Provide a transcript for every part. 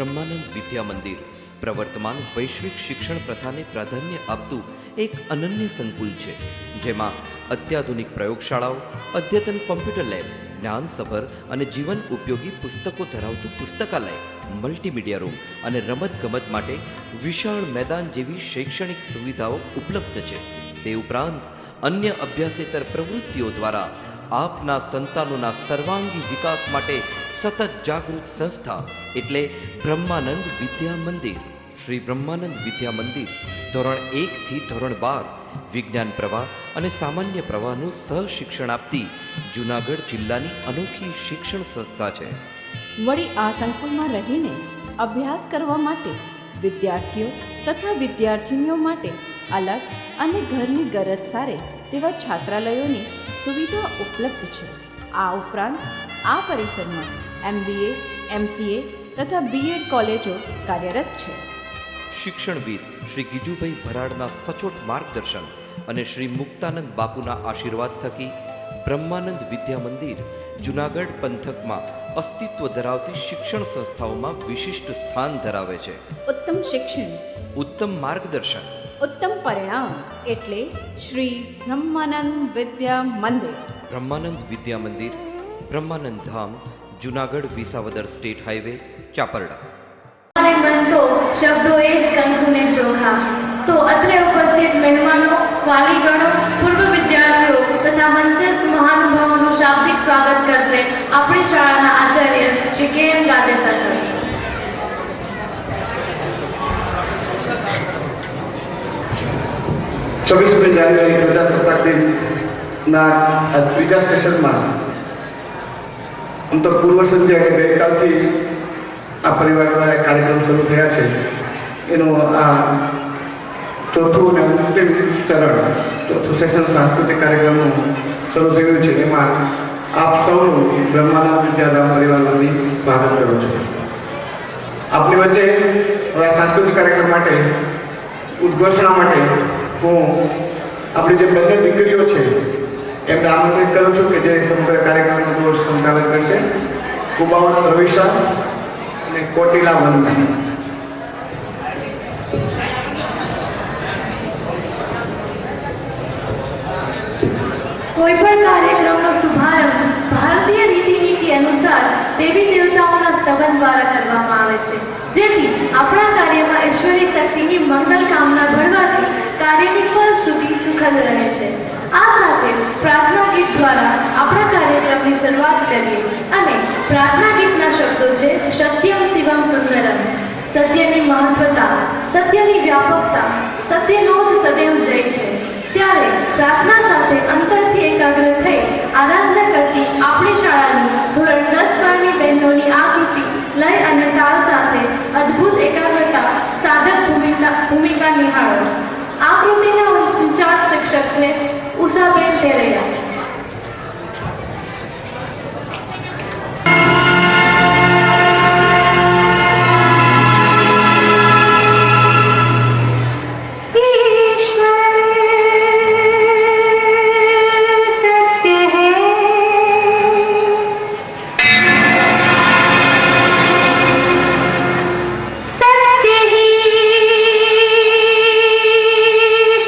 બ્રહ્માનંદ વિદ્યા મંદિર પ્રવર્તમાન વૈશ્વિક શિક્ષણ પ્રથાને પ્રાધાન્ય આપતું એક અનન્ય સંકુલ છે, જેમાં અત્યાધુનિક પ્રયોગશાળાઓ, અદ્યતન કોમ્પ્યુટર લેબ, જ્ઞાનસભર અને જીવન ઉપયોગી પુસ્તકો ધરાવતું પુસ્તકાલય, મલ્ટીમીડિયા રૂમ અને રમતગમત માટે વિશાળ મેદાન જેવી શૈક્ષણિક સુવિધાઓ ઉપલબ્ધ છે. તે ઉપરાંત અન્ય અભ્યાસેતર પ્રવૃત્તિઓ દ્વારા આપના સંતાનોના સર્વાંગી વિકાસ માટે સતત જાગૃત સંસ્થા એટલે બ્રહ્માનંદ વિદ્યા મંદિર. શ્રી બ્રહ્માનંદ વિદ્યા મંદિર ધોરણ 1 થી ધોરણ 12 વિજ્ઞાન પ્રવાહ અને સામાન્ય પ્રવાહનું સહશિક્ષણ આપતી જૂનાગઢ જિલ્લાની અનોખી શિક્ષણ સંસ્થા છે. વળી આ સંકુલમાં રહીને અભ્યાસ કરવા માટે વિદ્યાર્થીઓ તથા વિદ્યાર્થીનીઓ માટે અલગ અને ઘરની ગરજ સારે તેવા છાત્રાલયોની સુવિધા ઉપલબ્ધ છે. આ ઉપરાંત આ પરિસરમાં MBA, MCA તથા BEd કોલેજો કાર્યરત છે. શિક્ષણવિદ શ્રી ગીજુભાઈ ભરાડના સચોટ માર્ગદર્શન અને શ્રી મુક્તાનંદ બાપુના આશીર્વાદ થકી બ્રહ્માનંદ વિદ્યા મંદિર જૂનાગઢ પંથકમાં અસ્તિત્વ ધરાવતી શિક્ષણ સંસ્થાઓમાં વિશિષ્ટ સ્થાન ધરાવે છે. ઉત્તમ શિક્ષણ, ઉત્તમ માર્ગદર્શન, ઉત્તમ પરિણામ એટલે શ્રી બ્રહ્માનંદ વિદ્યા મંદિર. બ્રહ્માનંદ વિદ્યા મંદિર, બ્રહ્માનંદ ધામ, જૂનાગઢ વિસાવદર સ્ટેટ હાઈવે, ચાપરડા. બનતો શબ્દો એ જ કંકુને ચોખા. તો અત્રે ઉપસ્થિત મહેમાનો, વાલીગણો, પૂર્વ વિદ્યાર્થીઓ તથા મંચસ્થ મહાનુભાવોનું શાબ્દિક સ્વાગત કરશે આપણી શાળાના આચાર્ય શ્રી KM ગાદેસા સર. 24 જાન્યુઆરી પ્રજાસત્તાક દિનના ત્રીજા સેશનમાં આમ તો પૂર્વ સંધ્યા કે ગઈકાલથી આ પરિવાર દ્વારા કાર્યક્રમ શરૂ થયા છે. એનું આ ચોથું અને અંતિમ ચરણ, ચોથું સેશન સાંસ્કૃતિક કાર્યક્રમનું શરૂ થયું છે. એમાં આપ સૌનું બ્રહ્માનંદ વિદ્યાધામ પરિવારમાંથી સ્વાગત કરું છું. આપની વચ્ચે આ સાંસ્કૃતિક કાર્યક્રમ માટે ઉદ્ઘોષણા માટે હું આપણી જે બંને દીકરીઓ છે એમને આમંત્રિત કરું છું કે જે સમગ્ર કાર્યક્રમનું સંચાલન કરશે. કુબાવત રવિશા અને કોટિલા વંદના. કોઈ પણ કાર્યક્રમનો શુભારંભ ભારતીય રીતિનીતિ અનુસાર દેવી દેવતાઓના સ્તવન દ્વારા કરવામાં આવે છે, જેથી આપણા કાર્યમાં ઈશ્વરી શક્તિની મંગલ કામના ભળવાથી કાર્યની ફલશ્રુતિ સુખદ રહે છે. આ સાથે પ્રાર્થના ગીત દ્વારા આપણા કાર્યક્રમની શરૂઆત કરીએ અને પ્રાર્થના ગીતના શબ્દો છે સત્યમ શિવમ સુંદરમ. સત્યની મહત્વતા, સત્યની વ્યાપકતા, સત્યનો જ સદૈવ જય છે. ત્યારે પ્રાર્થના સાથે અંતરથી એકાગ્ર થઈ આરાધના કરતી આપણી શાળાની ધોરણ 10-12ની બહેનોની આકૃતિ, લય અને તાલ સાથે અદ્ભુત એકાગ્રતા સાધક ભૂમિકા નિહાળો. આકૃતિના ઇન્ચાર્જ શિક્ષક છે ઉષાબેન તેરૈયા.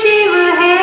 शिव है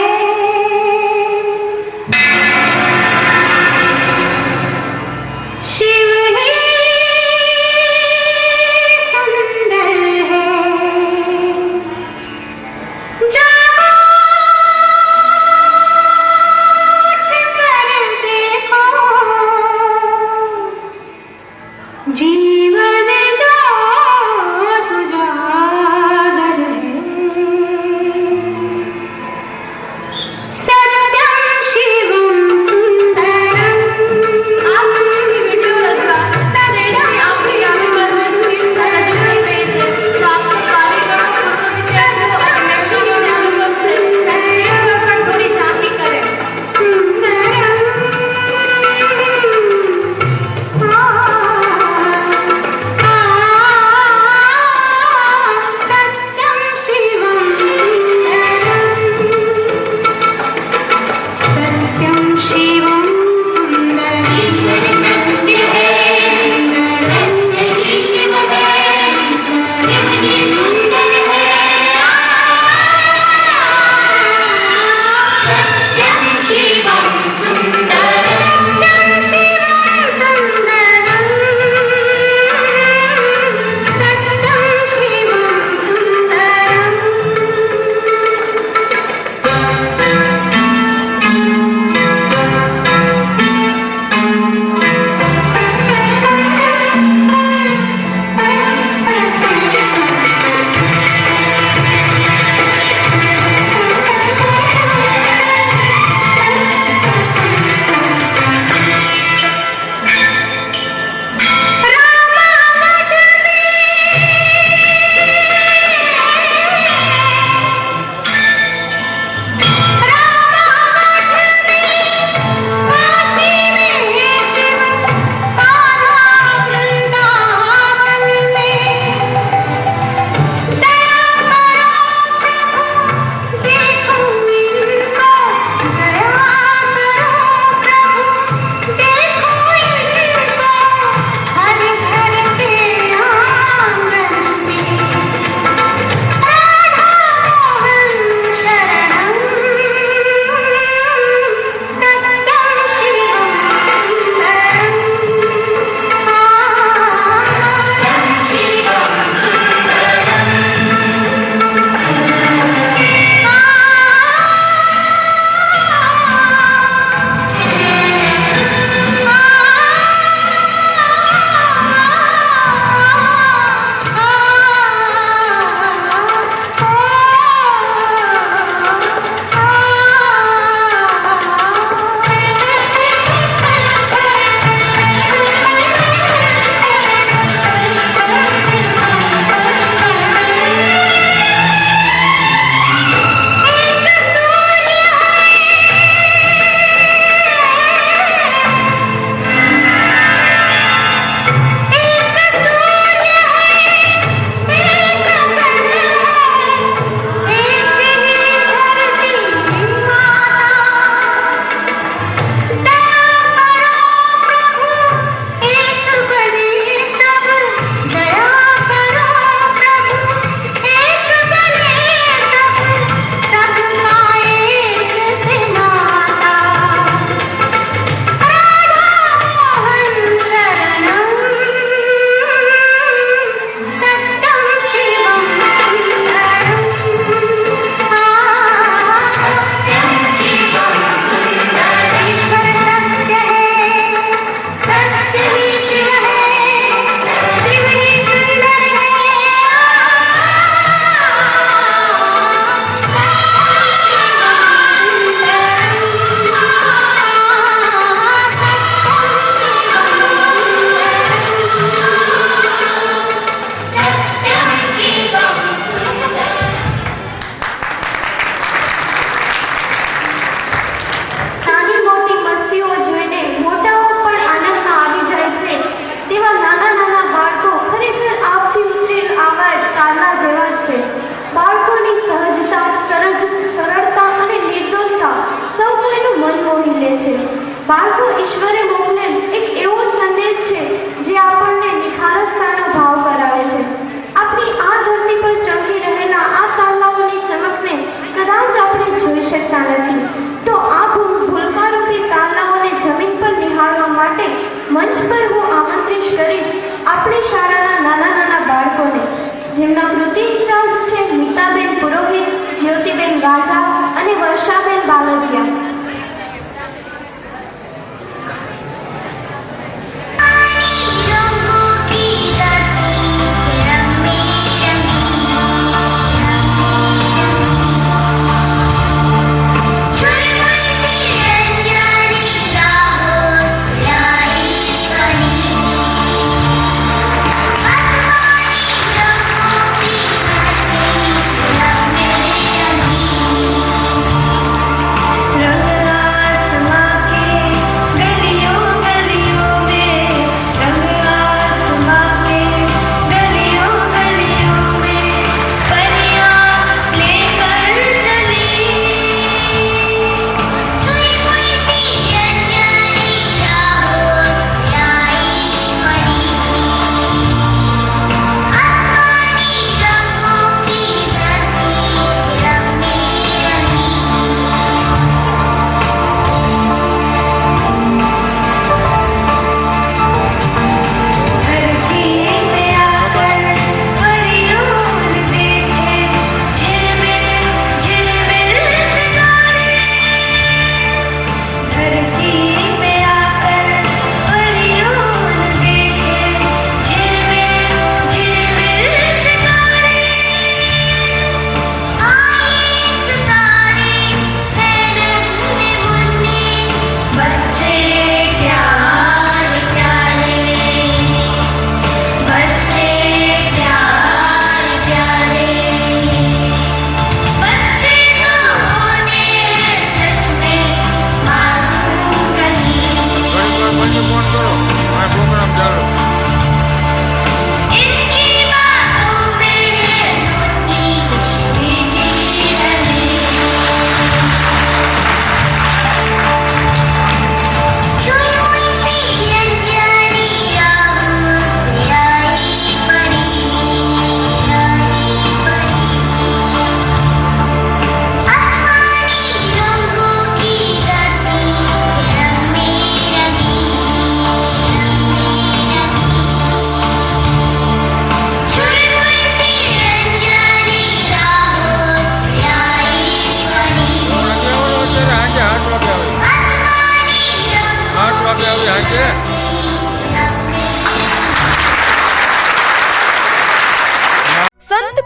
જેમના કૃતિ ઇન્ચાર્જ છે મીતાબેન પુરોહિત, જ્યોતિબેન રાજા અને વર્ષાબેન બાલદિયા.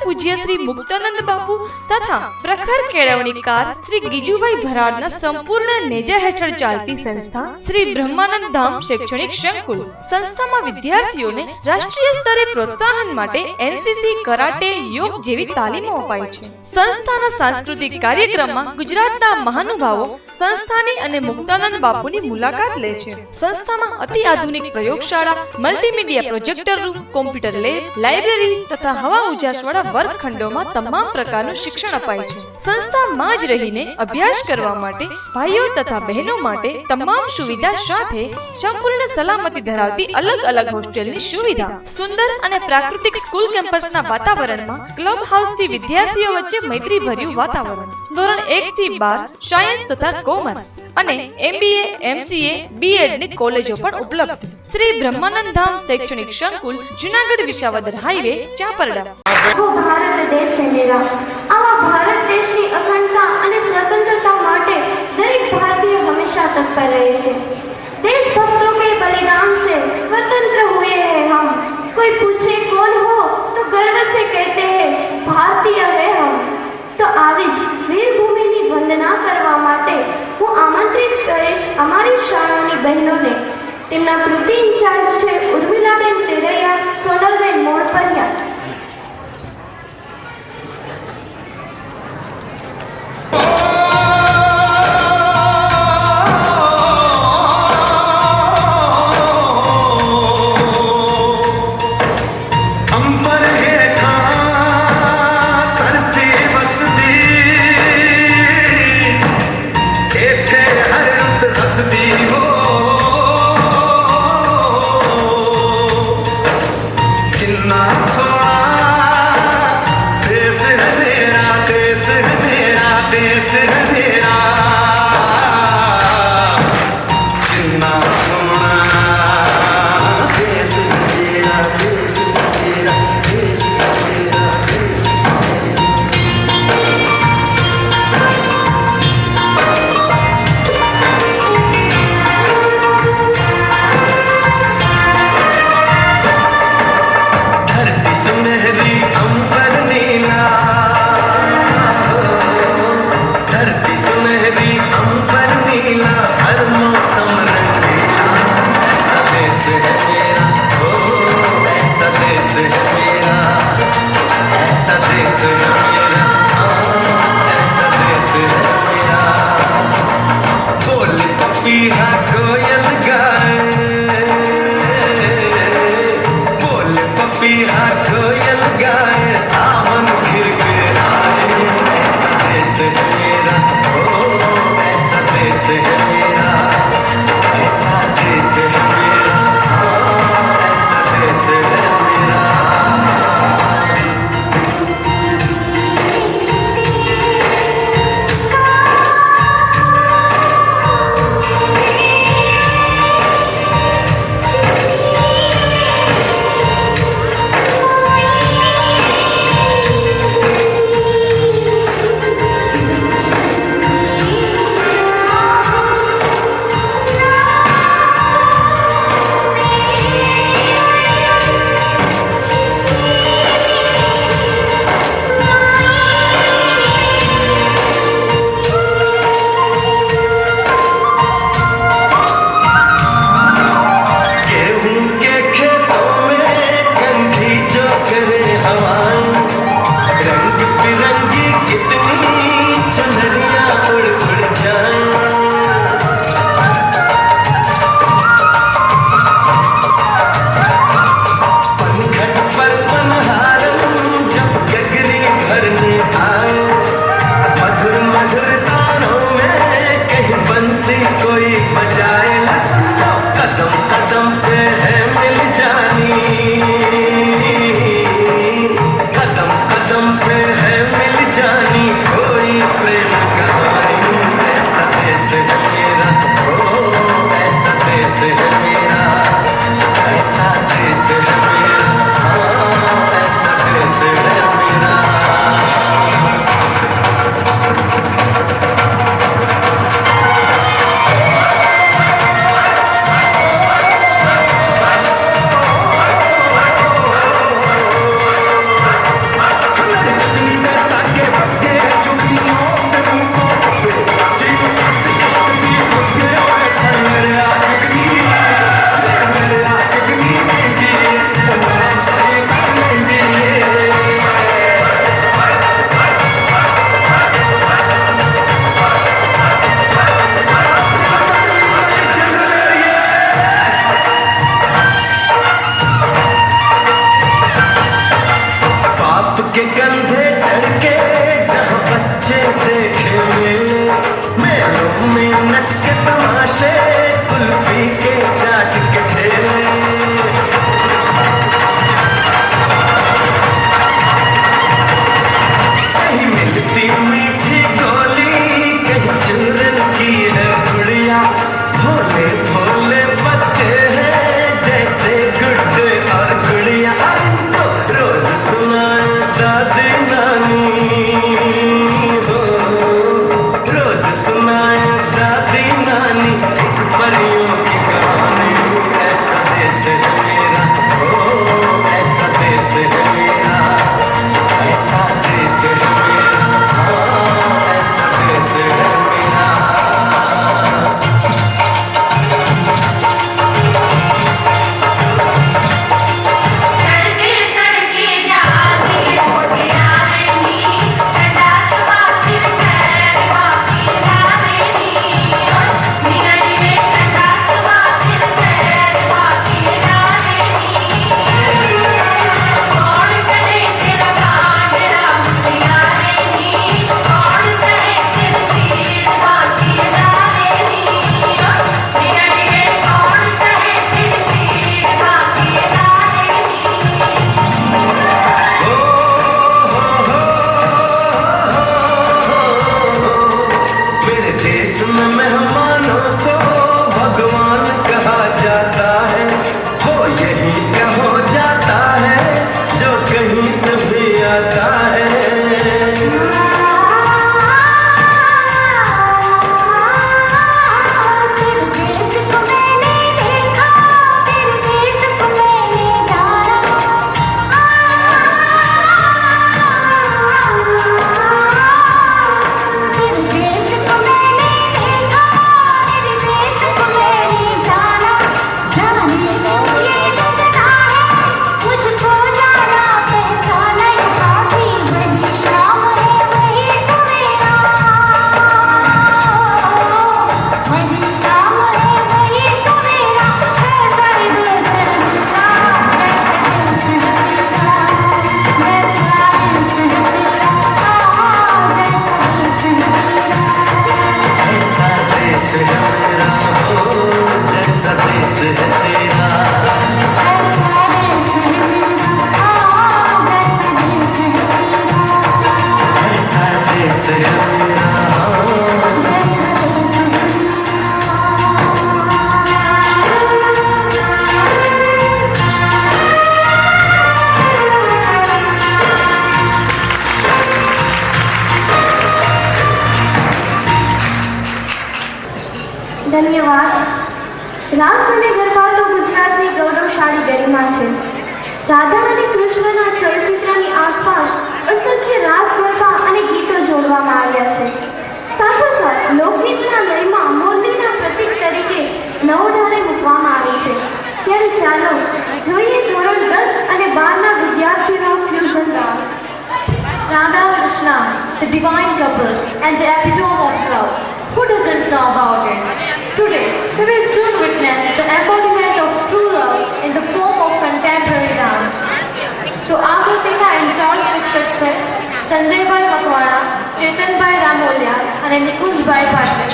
પૂજ્ય શ્રી મુક્તાનંદ બાપુ તથા પ્રખર કેળવણીકાર શ્રી ગીજુભાઈ ભરાડના સંપૂર્ણ નેજા હેઠળ ચાલતી સંસ્થા શ્રી બ્રહ્માનંદ ધામ શૈક્ષણિક સંકુલ. સંસ્થામાં વિદ્યાર્થીઓને રાષ્ટ્રીય સ્તરે પ્રોત્સાહન માટે એનસીસી, કરાટે, યોગ જેવી તાલીમો અપાય છે. સંસ્થાના સાંસ્કૃતિક કાર્યક્રમમાં ગુજરાતના મહાનુભાવો સંસ્થાની અને મુક્તાનંદ બાપુની મુલાકાત લે છે. સંસ્થામાં અતિ આધુનિક પ્રયોગશાળા, multimedia projector room, computer lab, library તથા હવા ઉજાસવાળા વર્ગખંડોમાં તમામ પ્રકારનું શિક્ષણ અપાય છે. સંસ્થામાં જ રહીને અભ્યાસ કરવા માટે ભાઈઓ તથા બહેનો માટે તમામ સુવિધા સાથે સંપૂર્ણ સલામતી ધરાવતી અલગ અલગ હોસ્ટેલની સુવિધા. સુંદર અને પ્રાકૃતિક સ્કૂલ કેમ્પસના વાતાવરણમાં ક્લબ હાઉસથી વિદ્યાર્થીઓ વચ્ચે મૈત્રીભર્યું વાતાવરણ. ધોરણ 1 થી 12 સાયન્સ તથા કોમર્સ અને MBA, MCA, BEd ની કોલેજો પણ ઉપલબ્ધ. શ્રી બ્રહ્માનંદ ધામ શૈક્ષણિક સંકુલ, જુનાગઢ વિસાવદર હાઈવે, ચાપરડા. ભારત દેશ છે મેરા. આવા ભારત દેશની અખંડતા અને સ્વતંत्रता માટે દરેક ભારતીય હંમેશા તત્પર રહે છે. देशभक्तों के बलिदान से स्वतंत्र हुए हैं हम. कोई पूछे कौन हो तो गर्व से कहते हैं भारतीय है हम. તો આવી જ વીરભૂમિની વંદના કરવા માટે હું આમંત્રિત કરીશ અમારી શાળાની બહેનોને. તેમના કૃતિ ઇન્ચાર્જ છે ઉર્મિલાબેન તેરૈયા, સોનલબેન મોડપરિયા. देश ऐसा देश है मेरा, ऐसा देश है मेरा। बोल पपीहा कोयल गाए, बोल पपीहा कोयल गाए, सावन फिर के आए। ऐसा देश है मेरा, ओ ऐसा देश है मेरा, ऐसा देश है मेरा, ऐसा देश है मेरा। ધન્યવાદ. રાસ અને ગરબા તો ગુજરાતની ગૌરવશાળી ગરિમા છે. રાધા અને કૃષ્ણના ચલચિત્રની આસપાસ અસંખ્ય રાસ ગરબા અને ગીતો જોડવામાં આવ્યા છે. સાથોસાથ લોકગીતના લયમાં મોરલીના પ્રતીક તરીકે નવધારે મૂકવામાં આવી છે. ત્યારે ચાલો જોઈએ ધોરણ 10 અને 12 ના વિદ્યાર્થીઓનો fusion raas. Radha and Krishna, the divine couple and the epitome of love. Who doesn't know about it? Today, we will soon witness the embodiment of true love in the form of contemporary dance. તો આ કૃતિના in charge શિક્ષક છે સંજયભાઈ મકવાણા, ચેતનભાઈ રામોલિયા અને નિકુંજભાઈ પાટલે.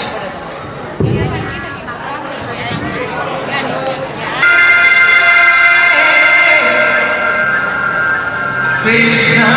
Krishna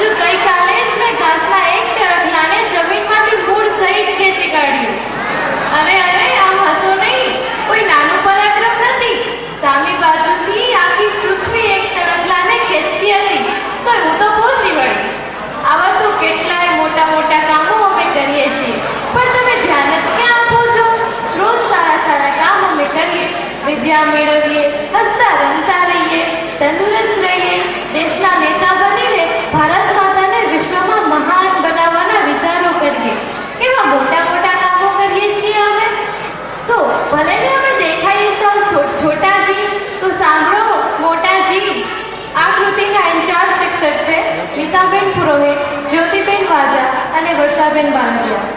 હજુ ગઈકાલે જ મેં ઘાસના એક ટરકલાને જમીનમાંથી મૂળ સહિત ખેંચી કાઢ્યું. અરે આમ હસો નહીં, કોઈ નાનું પરાક્રમ નથી. સામી બાજુથી આખી પૃથ્વી એક ટરકલાને ખેંચતી હતી તો હું તો પહોંચી વળી. આવા તો કેટલાય મોટા મોટા કામો અમે કરીએ છીએ, પણ તમે ધ્યાન જ ક્યાં આપો છો? રોજ સારા કામ અમે કરીએ, વિદ્યા મેળવીએ, હસતા રમતા રહીએ, તંદુરસ્ત રહીએ, દેશના નેતા બનીને ભારત માતાને વિશ્વમાં મહાન બનાવવાના વિચારો કરીએ. કેવા મોટા મોટા કામો કરીએ છીએ અમે. તો ભલે ને અમે દેખાઈએ સાવ છોટાજી, તો સાંભળો મોટાજી. આ કૃતિના ઇન્ચાર્જ શિક્ષક છે મીતાબેન પુરોહિત, જ્યોતિબેન વાજા અને વર્ષાબેન બાંગડિયા.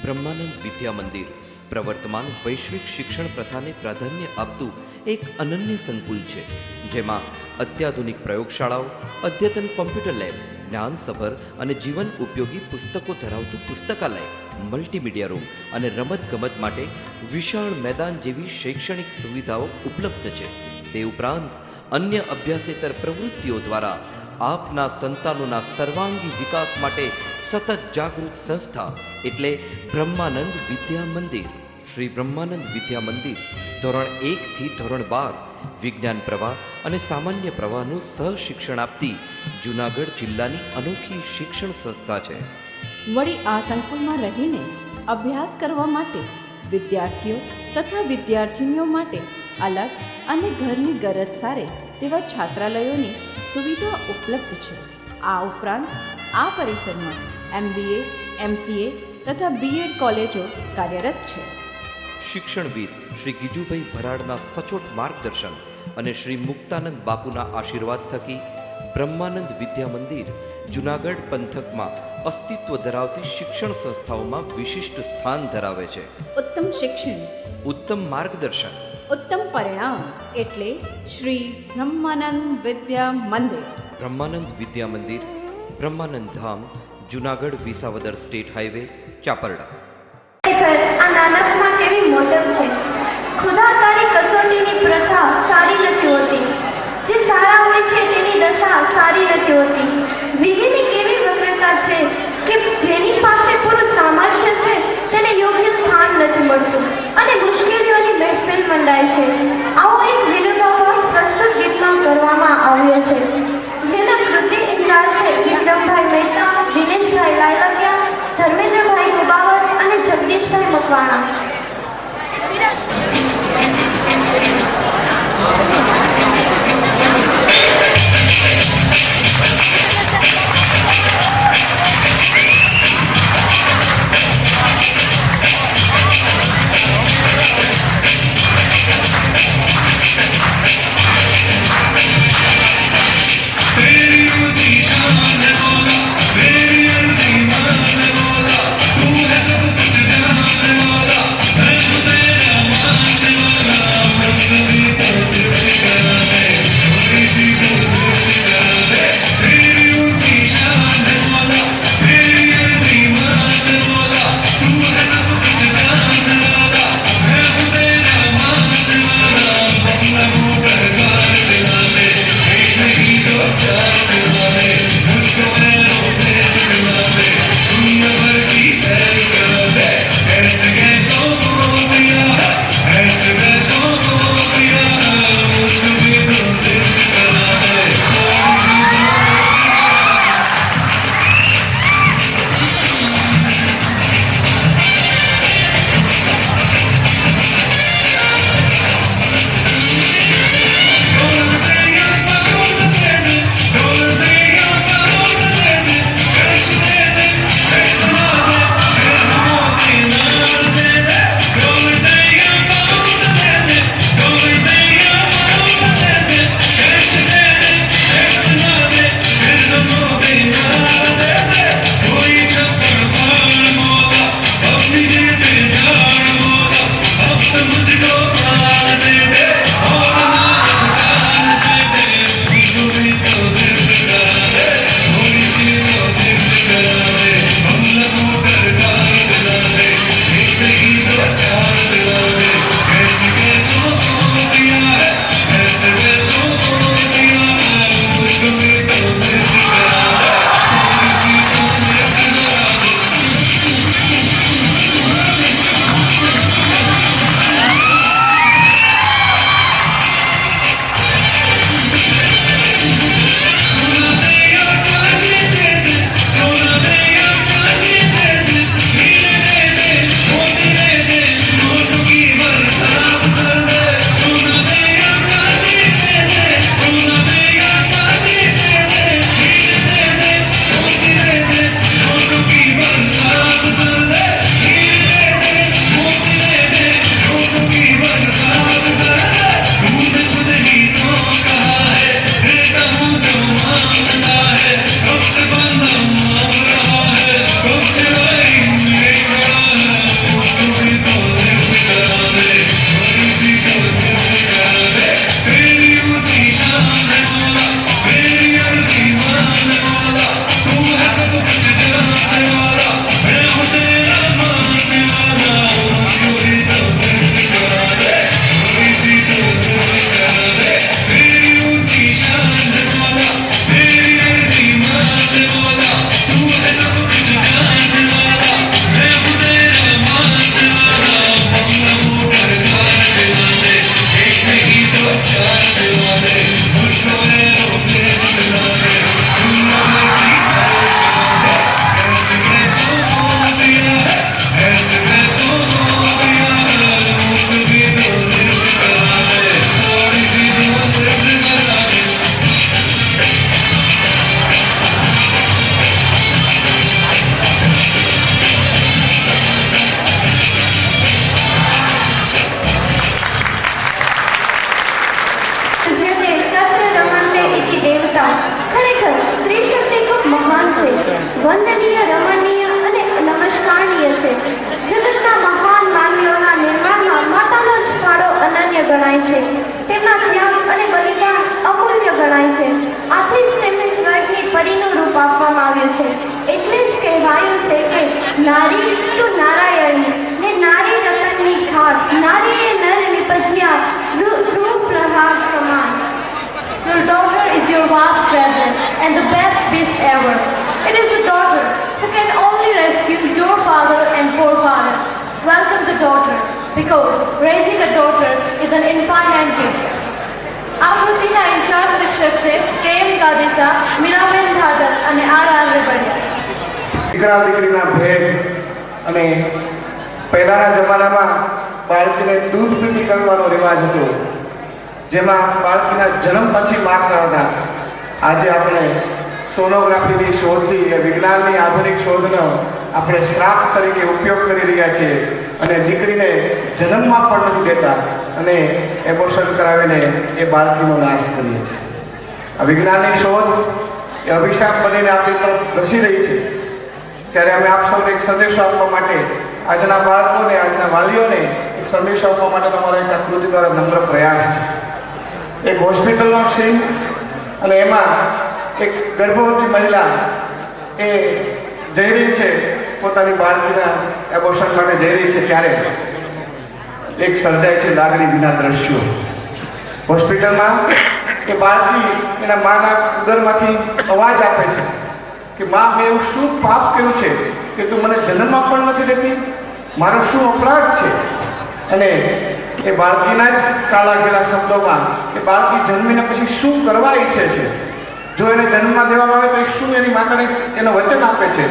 બ્રહ્માનંદ વિદ્યા મંદિર પ્રવર્તમાન વૈશ્વિક શિક્ષણ પ્રથાને પ્રાધાન્ય આપતું એક અનન્ય સંકુલ છે, જેમાં અત્યાધુનિક પ્રયોગશાળાઓ, અદ્યતન કોમ્પ્યુટર લેબ, જ્ઞાનસભર અને જીવન ઉપયોગી પુસ્તકો ધરાવતું પુસ્તકાલય, મલ્ટીમીડિયા રૂમ અને રમતગમત માટે વિશાળ મેદાન જેવી શૈક્ષણિક સુવિધાઓ ઉપલબ્ધ છે. તે ઉપરાંત અન્ય અભ્યાસેતર પ્રવૃત્તિઓ દ્વારા આપના સંતાનોના સર્વાંગી વિકાસ માટે સતત જાગૃત સંસ્થા એટલે બ્રહ્માનંદ વિદ્યા મંદિર. શ્રી બ્રહ્માનંદ વિદ્યા મંદિર ધોરણ 1 થી ધોરણ 12 વિજ્ઞાન પ્રવાહ અને સામાન્ય પ્રવાહનું સહશિક્ષણ આપતી જૂનાગઢ જિલ્લાની અનોખી શિક્ષણ સંસ્થા છે. વળી આ સંકુલમાં રહીને અભ્યાસ કરવા માટે વિદ્યાર્થીઓ તથા વિદ્યાર્થિનીઓ માટે અલગ અને ઘરની ગરજ સારે તેવા છાત્રાલયોની સુવિધા ઉપલબ્ધ છે. આ ઉપરાંત આ પરિસરમાં MBA, MCA તથા BEd કોલેજો કાર્યરત છે. શિક્ષણવિદ શ્રી ગીજુભાઈ ભરાડના સચોટ માર્ગદર્શન અને શ્રી મુક્તાનંદ બાપુના આશીર્વાદ થકી બ્રહ્માનંદ વિદ્યા મંદિર જૂનાગઢ પંથકમાં અસ્તિત્વ ધરાવતી શિક્ષણ સંસ્થાઓમાં વિશિષ્ટ સ્થાન ધરાવે છે. ઉત્તમ શિક્ષણ, ઉત્તમ માર્ગદર્શન, ઉત્તમ પરિણામ એટલે શ્રી બ્રહ્માનંદ વિદ્યા મંદિર. બ્રહ્માનંદ વિદ્યા મંદિર, બ્રહ્માનંદ ધામ, જૂનાગઢ વિસાવદર સ્ટેટ હાઈવે, ચાપરડા. ખરેખર આ નાનકમાં કેવી મોટપ છે. ખુદા તારી કસોટીની પ્રથા સારી નથી હોતી. જે સારા હોય છે તેની દશા સારી નથી હોતી. વિધિની કેવી વક્રતા છે કે જેની પાસે પૂરું સામર્થ્ય છે તેને યોગ્ય સ્થાન નથી મળતું અને મુશ્કેલીઓની મહેફિલ મંડાય છે. આવો એક વિરોધાભાસ પ્રસ્તુત ગીતમાં કરવામાં આવ્યો છે, જેના કૃતિ ઇન્ચાર્જ છે વિક્રમભાઈ મહેતા, દિનેશભાઈ લાલકિયા, ધર્મેન્દ્રભાઈ ગુબાવર અને જગદીશભાઈ મકવાણા. ખરેખર સ્ત્રી શક્તિ ખૂબ મહાન છે, વંદનીય, રમણીય અને નમસ્કારણીય છે. જગતના મહાન માનવીઓના નિર્માણમાં માતાનો જ ફાળો અનન્ય ગણાય છે. તેમના ત્યાગ અને બલિદાન અમૂલ્ય ગણાય છે. આથી જ તેમને સ્વર્ગની પરીનું રૂપ આપવામાં આવ્યું છે. એટલે જ કહેવાયું છે કે નારી તું નારાયણી ને નારી રતનની ખાટ, નારીએ નર નિપજ્યા ધ્રુવ પ્રહાર સમાન. Your daughter is your vast treasure and the best beast ever. It is the daughter who can only rescue your father and forefathers. Welcome the daughter, because raising a daughter is an infinite gift. આ કૃતિના in charge શિક્ષક છે KM ગાદીસા, Miraben ધાદર અને RR રેબડિયા. દીકરા દીકરીના ભેદ અને પહેલાના જમાનામાં બાળકીને દૂધ પીતી કરવાનો રિવાજ હતો, જેમાં બાળકીના જન્મ પછી મારતા હતા. આજે આપણે સોનોગ્રાફીની શોધથી, વિજ્ઞાનની આધુનિક શોધનો આપણે શ્રાપ તરીકે ઉપયોગ કરી રહ્યા છીએ અને દીકરીને જન્મમાં પણ નથી દેતા અને એબોર્શન કરાવીને એ બાળકીનો નાશ કરીએ છીએ. આ વિજ્ઞાનની શોધ એ અભિશાપ બનીને આપણી તરફ ધસી રહી છે. ત્યારે અમે આપ સૌને એક સંદેશો આપવા માટે, આજના બાળકોને, આજના વાલીઓને એક સંદેશો આપવા માટે તમારો એક આકૃતિ દ્વારા નમ્ર પ્રયાસ છે. એક હોસ્પિટલનો સીન અને એમાં એક ગર્ભવતી મહિલા એ જઈ રહી છે, પોતાની બાળકીના એબોર્શન માટે જઈ રહી છે, ત્યારે એક સર્જાય છે લાગણી વિના દ્રશ્યો. હોસ્પિટલમાં એ બાળકી એના માના ઉદરમાંથી અવાજ આપે છે કે માં, મેં એવું શું પાપ કર્યું છે કે તું મને જન્મમાં પણ નથી દેતી? મારો શું અપરાધ છે? અને એ બાળકીના જ કાળા ગેલા શબ્દોમાં એ બાળકી જન્મીને પછી શું કરવા ઈચ્છે છે, જો એને જન્મમાં દેવામાં આવે તો એ શું એની માતાને એનો વચન આપે છે,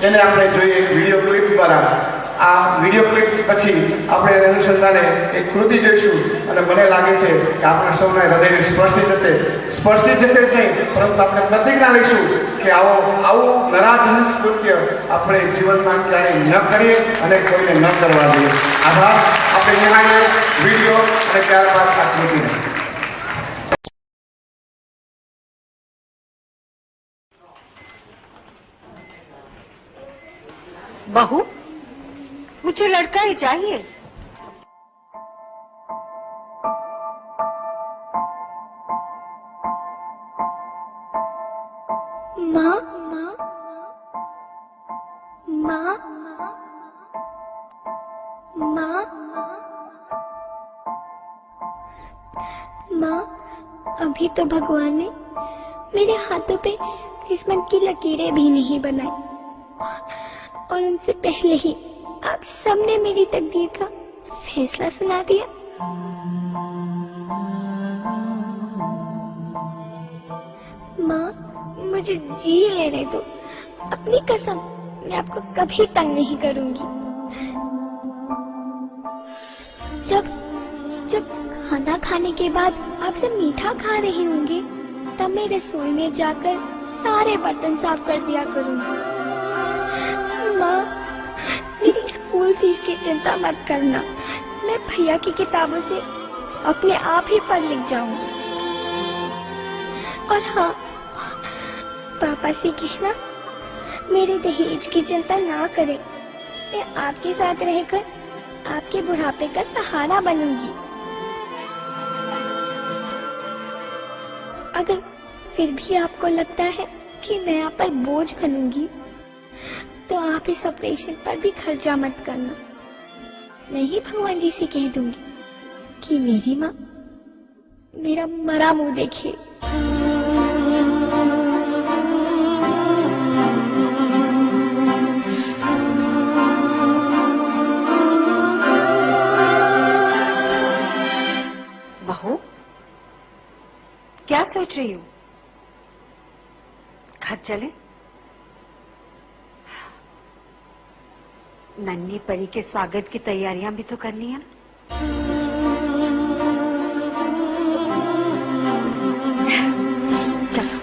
એને આપણે જોઈએ એક વિડીયો ક્લિપ દ્વારા. આ વિડીયો ક્લિપ પછી આપણે એને અનુસંધાને એક કૃતિ જોઈશું અને મને લાગે છે કે આપણા સૌના હૃદયને સ્પર્શી જશે જ નહીં, પરંતુ આપણે પ્રતિજ્ઞા લઈશું કે આવું નરાધમ કૃત્ય આપણે જીવનમાં ક્યારેય ન કરીએ અને કોઈને ન કરવા દઈએ. આભાર. આપણે નિહાળીએ વિડીયો અને ત્યારબાદ આ કૃતિને. बहू, मुझे लड़का ही चाहिए. माँ, माँ, माँ, माँ, माँ, अभी तो भगवान ने मेरे हाथों पे किस्मत की लकीरें भी नहीं बनाई, और उनसे पहले ही आप सबने मेरी तकदीर का फैसला सुना दिया. माँ, मुझे जी लेने दो. अपनी कसम, मैं आपको कभी तंग नहीं करूंगी. जब खाना खाने के बाद आप सब मीठा खा रहे होंगे, तब मैं रसोई में जाकर सारे बर्तन साफ कर दिया करूंगी. माँ, मेरी स्कूल फीस की चिंता मत करना. मैं भैया की किताबों से अपने आप ही पढ़ लिख जाऊंगी. और हाँ, पापा से कहना मेरे दहेज की चिंता ना करें. मैं आपके साथ रहकर आपके बुढ़ापे का सहारा बनूंगी. अगर फिर भी आपको लगता है कि मैं आप पर बोझ बनूंगी, तो आप इस ऑपरेशन पर भी खर्चा मत करना. मैं ही भगवान जी से कह दूंगी कि मेरी माँ मेरा मरा मुंह देखे. बहू, क्या सोच रही हो? घर चले? नन्ही परी के स्वागत की तैयारियां भी तो करनी है ना. चलो.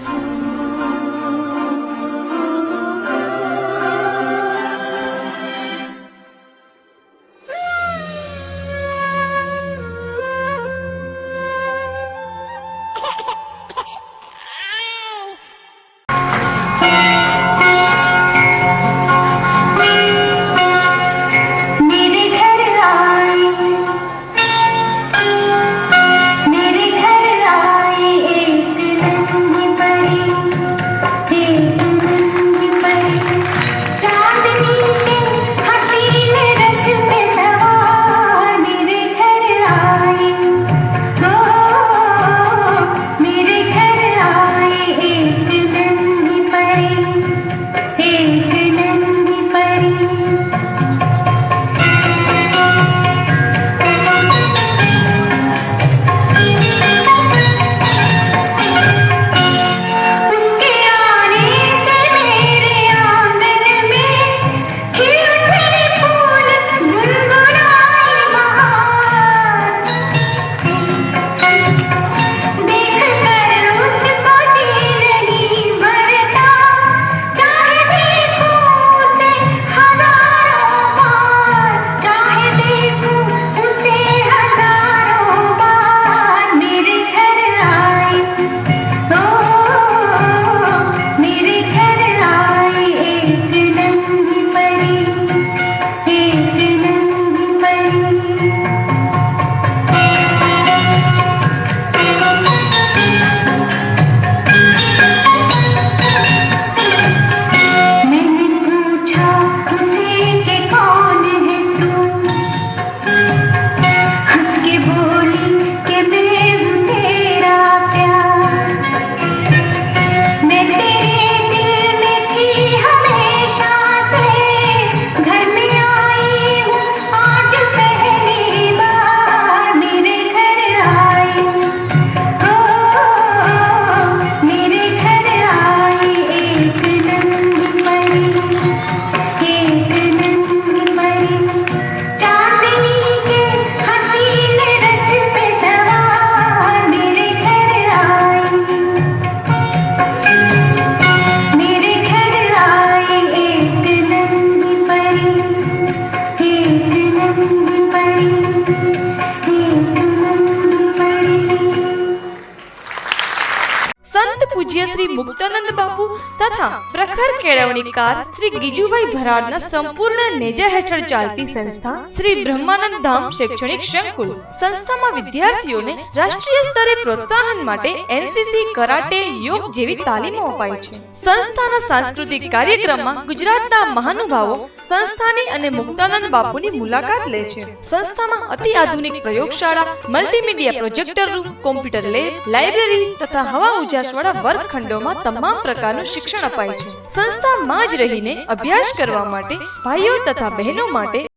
પૂજ્ય શ્રી મુક્તાનંદ બાપુ તથા પ્રખર કેળવણીકાર શ્રી ગીજુભાઈ ભરાડના સંપૂર્ણ નેજા હેઠળ ચાલતી સંસ્થા શ્રી બ્રહ્માનંદ ધામ શૈક્ષણિક સંકુલ. સંસ્થામાં વિદ્યાર્થીઓને રાષ્ટ્રીય સ્તરે પ્રોત્સાહન માટે એનસીસી, કરાટે, યોગ જેવી તાલીમો અપાય છે. સંસ્થાના સાંસ્કૃતિક કાર્યક્રમમાં ગુજરાતના મહાનુભાવો સંસ્થાની અને મુક્તાનંદ બાપુની મુલાકાત લે છે. સંસ્થામાં અતિ આધુનિક પ્રયોગશાળા, multimedia projector room, computer lab, library તથા હવા ઉજાસવાળા વર્ગખંડોમાં તમામ પ્રકારનું શિક્ષણ અપાય છે. સંસ્થામાં જ રહીને અભ્યાસ કરવા માટે ભાઈઓ તથા બહેનો માટે